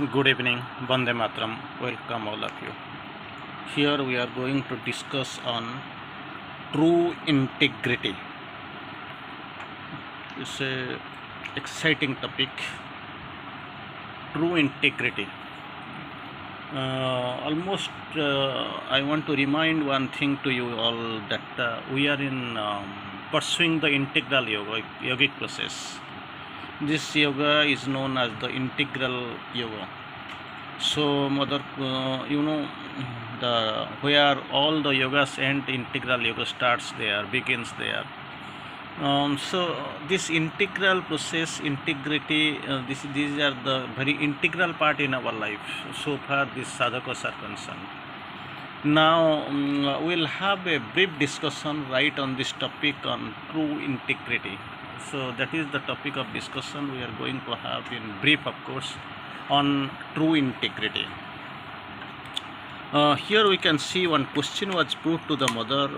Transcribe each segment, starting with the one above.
Good evening, Vande Matram. Welcome all of you. Here we are going to discuss on true integrity. It's a exciting topic. True integrity. Almost, I want to remind one thing to you all that we are in pursuing the integral yogic process. This yoga is known as the integral yoga. So, mother, the where all the yogas end, integral yoga starts there, begins there. So, this integral process, integrity, these are the very integral part in our life. So far, these sadhakas are concerned. Now, we'll have a brief discussion right on this topic on true integrity. So, that is the topic of discussion we are going to have in brief, of course, on true integrity. Here we can see one question was put to the mother.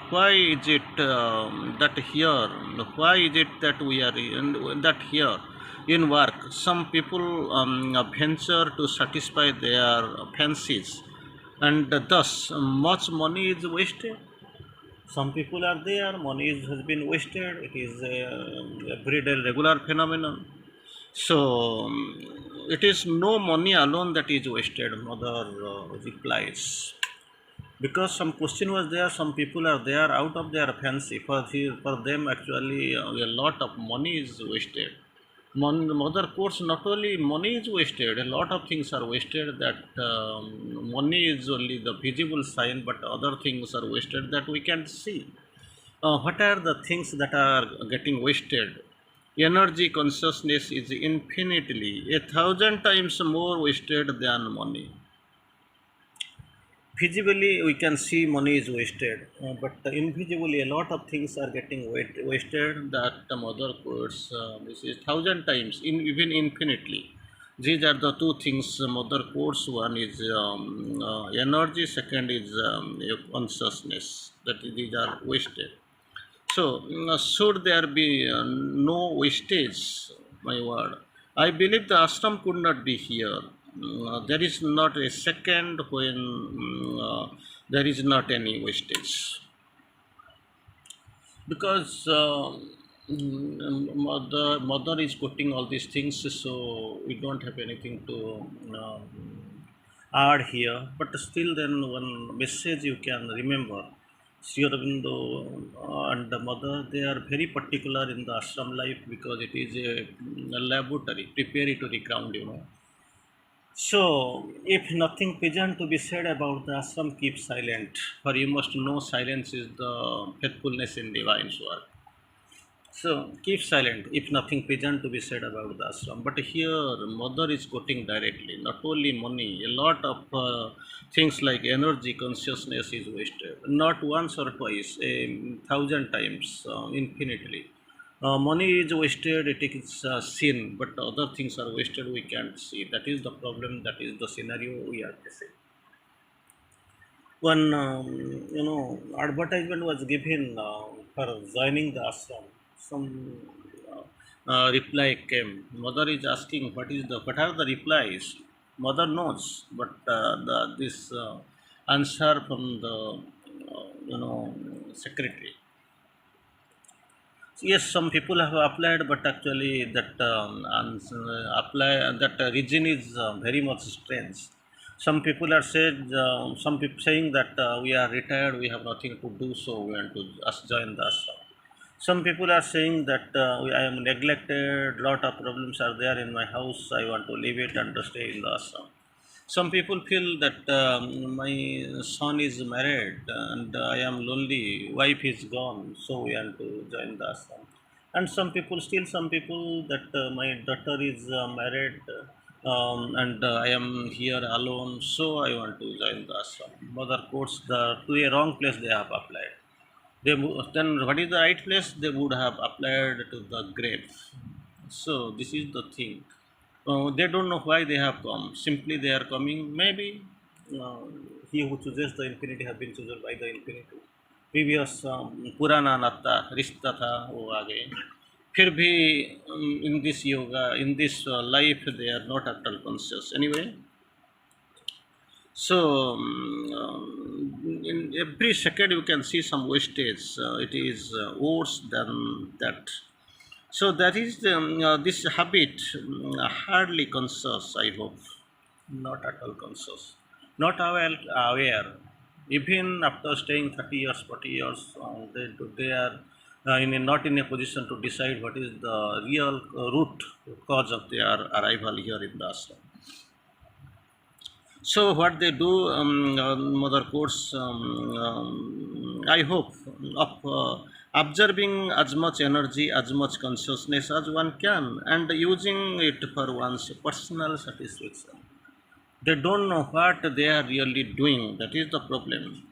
Why is it that here? Why is it that we are that here in work? Some people venture to satisfy their fancies, and thus much money is wasted. Some people are there, money has been wasted. It is a everyday regular phenomenon. So it is no money alone that is wasted, mother replies. Because some question was there, some people are there out of their fancy. For them, actually, a lot of money is wasted. Mother quotes, not only money is wasted, a lot of things are wasted. That money is only the visible sign, but other things are wasted that we can't see. What are the things that are getting wasted? Energy consciousness is infinitely 1,000 times more wasted than money. Visibly, we can see money is wasted, but invisibly, a lot of things are getting wasted. That the mother quotes, this is 1,000 times, even infinitely. These are the two things mother quotes. One is energy, second is your consciousness. That these are wasted. So, should there be no wastage, my word? I believe the ashram could not be here. There is not a second when there is not any wastage. Because mother is quoting all these things, so we don't have anything to add here. But still, then one message you can remember. Sri Aurobindo and the mother, they are very particular in the ashram life because it is a laboratory, preparatory ground. So, if nothing pleasant to be said about the ashram, keep silent. For you must know silence is the faithfulness in divine work. So keep silent if nothing pleasant to be said about the ashram. But here, mother is quoting directly. Not only money, a lot of things like energy, consciousness is wasted. Not once or twice, 1,000 times, infinitely. Money is wasted. It is sin, but other things are wasted. We can't see. That is the problem. That is the scenario we are facing. One advertisement was given for joining the ashram. Some reply came. Mother is asking what are the replies. Mother knows, but this answer from the secretary. Yes, some people have applied, but actually that region is very much strange. Some people are some people saying that we are retired, we have nothing to do, so we want to join the ashram. Some people are saying that I am neglected, lot of problems are there in my house, I want to leave it and to stay in the ashram. Some people feel that my son is married and I am lonely, wife is gone, so we want to join the ashram. And some people that my daughter is married and I am here alone, so I want to join the ashram. Mother quotes to a wrong place they have applied. Then what is the right place? They would have applied to the grave. So this is the thing. They don't know why they have come. Simply they are coming. Maybe uh, he who chooses the infinity have been chosen by the infinity. Previous Purana Natta Rishtha tha wo aa gaye. फिर भी in this yoga, in this life, they are not at all conscious. Anyway, so in every second you can see some wastage. It is worse than that. So that is this habit, hardly conscious, I hope, not at all conscious, not aware. Even after staying 30 years, 40 years, they are not in a position to decide what is the real root cause of their arrival here in the ashram. So what they do, mother course, I hope, of observing as much energy, as much consciousness as one can, and using it for one's personal satisfaction. They don't know what they are really doing. That is the problem.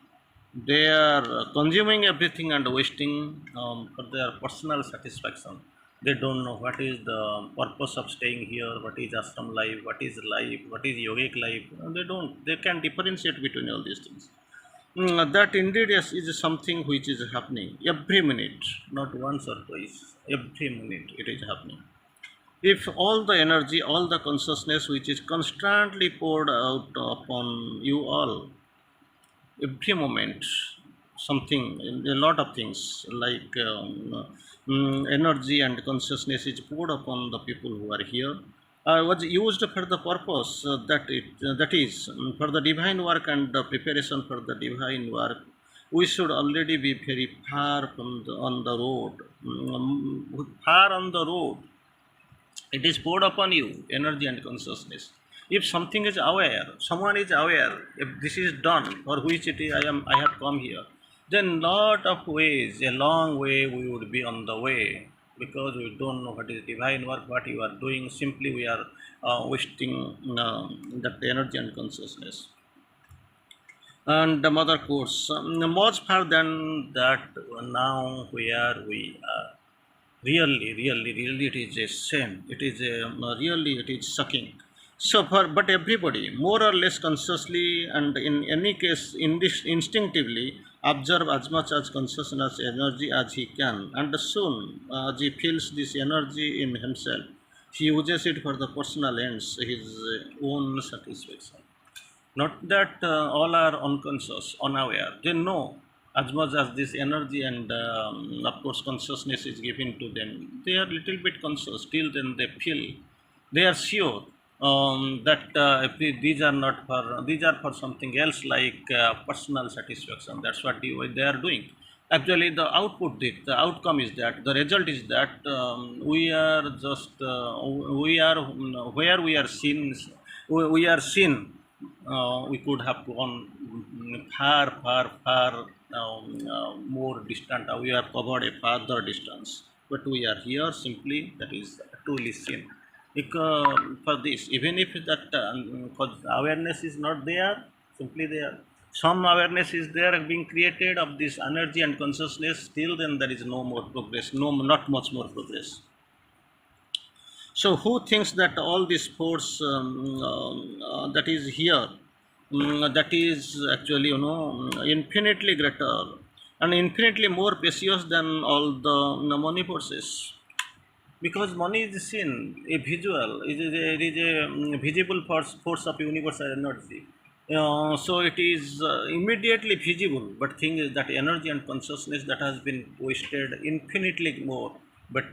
They are consuming everything and wasting for their personal satisfaction. They don't know what is the purpose of staying here, what is ashram life, what is yogic life. They don't. They can differentiate between all these things. That indeed is something which is happening every minute, not once or twice. Every minute it is happening. If all the energy, all the consciousness which is constantly poured out upon you all, every moment, something, a lot of things like energy and consciousness is poured upon the people who are here, was used for the purpose that is for the divine work and the preparation for the divine work. We should already be very far from on the road, far on the road. It is poured upon you, energy and consciousness. If something is aware, someone is aware, if this is done for which it is, I have come here, then lot of ways, a long way we would be on the way, because we don't know what is divine work, what you are doing. Simply we are wasting that energy and consciousness. And the mother course, much further than that, now where we are, really, it is a shame. It is a really, it is sucking. So, but everybody, more or less consciously, and in any case, instinctively, observe as much as consciousness energy as he can, and soon, as he feels this energy in himself, he uses it for the personal ends, his own satisfaction. Not that all are unconscious, unaware. They know as much as this energy and of course consciousness is given to them. They are little bit conscious. Still, then they feel, they are sure that if these are not for, these are for something else like personal satisfaction. That's what they are doing. Actually, the output, the outcome is that, the result is that we are just we are where we are seen, we are seen, we could have gone far more distant. We have covered a farther distance, but we are here simply. That is truly sin. Because for this, even if that because awareness is not there, simply there. Some awareness is there being created of this energy and consciousness. Still, then there is no more progress. No, not much more progress. So, who thinks that all this force that is here, that is actually, infinitely greater and infinitely more precious than all the money forces? Because money is seen, a visual, it is a visible force of universal energy. So it is immediately visible, but thing is that energy and consciousness that has been wasted infinitely more, but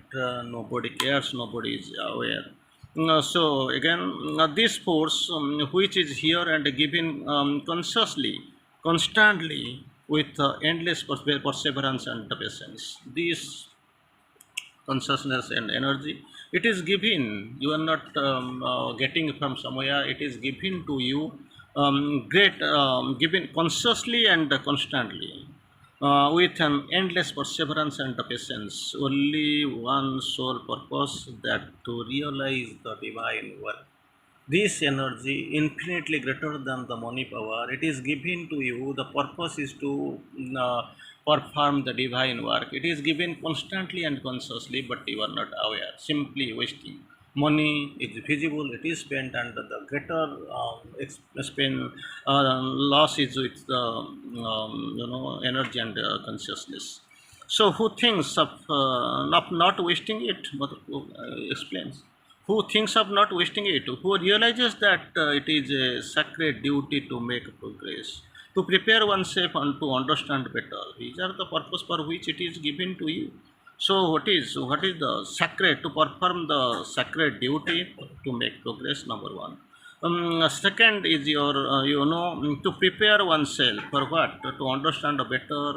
nobody cares, nobody is aware. So again, this force which is here and given consciously, constantly, with endless perseverance and patience. This consciousness and energy, it is given, you are not getting from somewhere, it is given to you, great, given consciously and constantly, with an endless perseverance and patience, only one sole purpose, that to realize the divine work. This energy, infinitely greater than the money power, it is given to you. The purpose is to uh, perform the divine work. It is given constantly and consciously, but you are not aware, simply wasting. Money is visible, it is spent, and the greater spend, loss is with the energy and consciousness. So who thinks of not wasting it? Mother explains. Who thinks of not wasting it? Who realizes that it is a sacred duty to make progress, to prepare oneself and to understand better. These are the purpose for which it is given to you. So what is the sacred, to perform the sacred duty to make progress? Number one. Second is your, to prepare oneself for what? To understand better,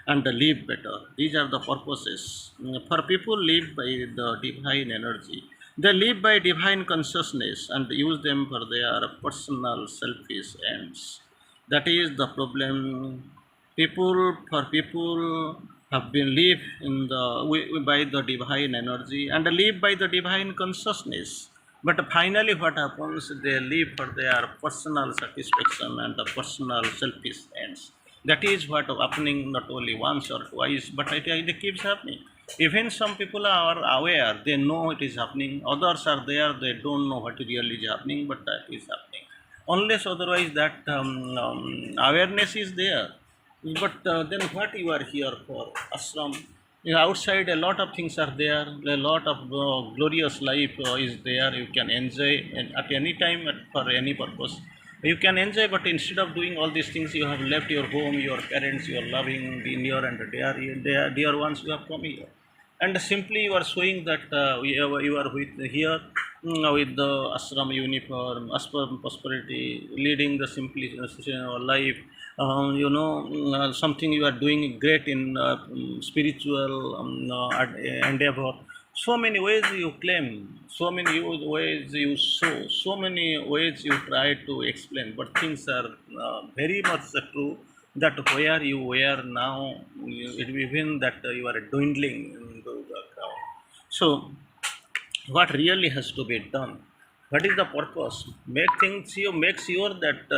and live better. These are the purposes. For people live by the divine energy. They live by divine consciousness and use them for their personal selfish ends. That is the problem. People have been live in the by the divine energy and live by the divine consciousness, but finally what happens, they live for their personal satisfaction and the personal selfish ends. That is what happening not only once or twice, but it keeps happening. Even some people are aware, they know it is happening. Others are there, they don't know what really is happening, but that is happening. Unless otherwise that awareness is there. But then what you are here for? Ashram. Outside a lot of things are there. A lot of glorious life is there. You can enjoy at any time for any purpose. You can enjoy, but instead of doing all these things, you have left your home, your parents, your loving, the near and dear ones. You have come here, and simply you are showing that you are with here, with the ashram uniform, ashram prosperity, leading the simply life. Something you are doing great in spiritual endeavor. So many ways you claim, so many ways you show, so many ways you try to explain, but things are very much true, that where you were now, it even that you are dwindling into the crowd. So what really has to be done? What is the purpose? Make sure that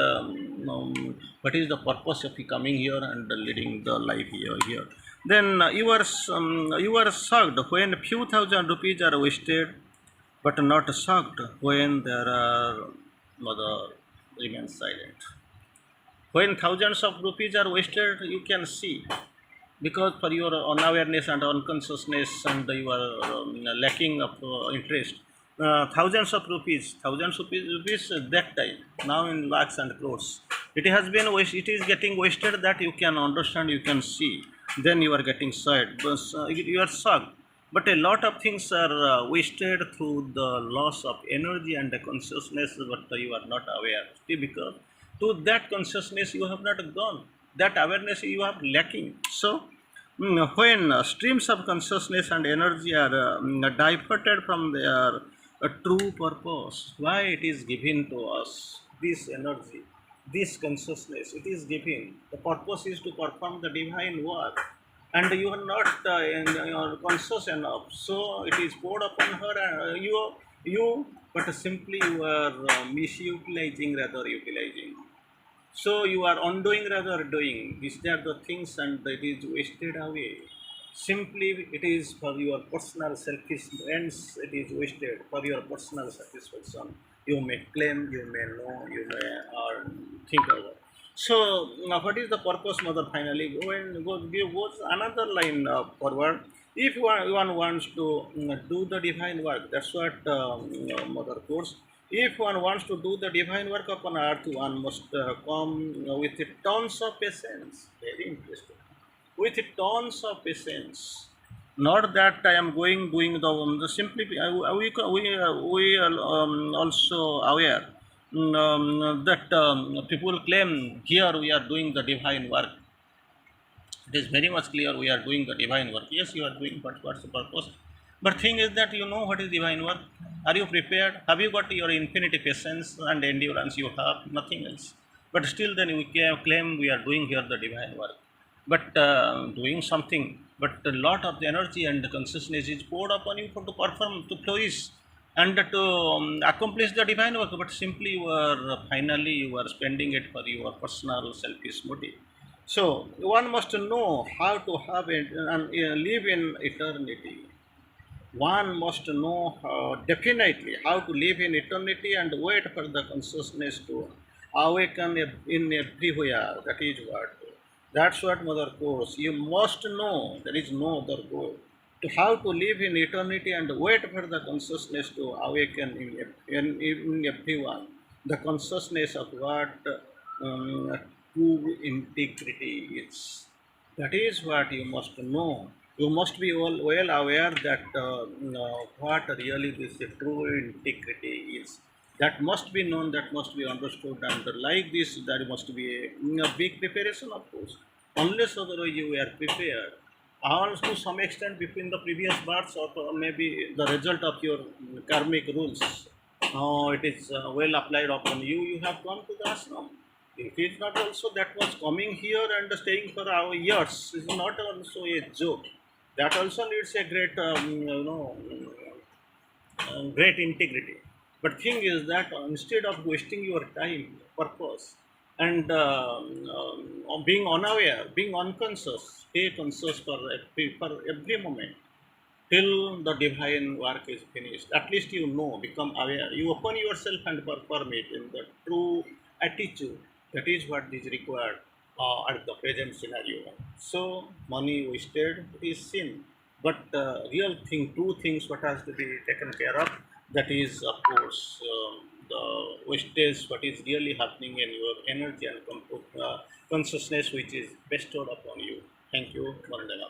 what is the purpose of you coming here and leading the life here. Then you are shocked when few thousand rupees are wasted, but not shocked when there are mother remain silent. When thousands of rupees are wasted, you can see, because for your unawareness and unconsciousness and you are lacking of interest, thousands of rupees that time, now in lakhs and crores, it is getting wasted, that you can understand, you can see. Then you are getting sad, but you are shocked. But a lot of things are wasted through the loss of energy and the consciousness, but you are not aware. See, because to that consciousness you have not gone, that awareness you are lacking. So when streams of consciousness and energy are diverted from their true purpose, why it is given to us, this energy, this consciousness, it is given. The purpose is to perform the divine work, and you are not you are conscious enough. So it is poured upon her, but simply you are misutilizing rather utilizing. So you are undoing rather doing. These are the things, and it is wasted away. Simply it is for your personal selfish ends, it is wasted for your personal satisfaction. You may claim, you may know, you may think over. So now what is the purpose, mother? Finally, goes another line forward. If one wants to do the divine work, that's what mother quotes. If one wants to do the divine work upon earth, one must come with tons of patience. Very interesting. With tons of patience. Not that I am going doing the simply we are also aware that people claim here we are doing the divine work. It is very much clear we are doing the divine work. Yes, you are doing, but what's the purpose? But thing is that you know what is divine work. Are you prepared? Have you got your infinity patience and endurance? You have nothing else. But still, then we can claim we are doing here the divine work. But doing something, but a lot of the energy and the consciousness is poured upon you for to perform, to flourish, and to accomplish the divine work. But simply you are finally you are spending it for your personal selfish motive. So one must know how to have it and live in eternity. One must know definitely how to live in eternity and wait for the consciousness to awaken in everywhere. That is what. That's what mother course. You must know there is no other goal. To how to live in eternity and wait for the consciousness to awaken in everyone. The consciousness of what true integrity is. That is what you must know. You must be well aware that what really this true integrity is. That must be known, that must be understood, and like this, there must be a big preparation, of course. Unless otherwise you are prepared, or to some extent between the previous births or maybe the result of your karmic rules. Now it is well applied upon you. You have come to the ashram. It is not also that was coming here and staying for our years. Is not also a joke. That also needs a great, great integrity. But thing is that instead of wasting your time, purpose, and being unaware, being unconscious, stay conscious for every moment till the divine work is finished. At least you know, become aware. You open yourself and perform it in the true attitude. That is what is required at the present scenario. So, money wasted is sin. But real thing, two things what has to be taken care of. That is, of course, the wastage, what is really happening in your energy and consciousness, which is bestowed upon you. Thank you, Vandana.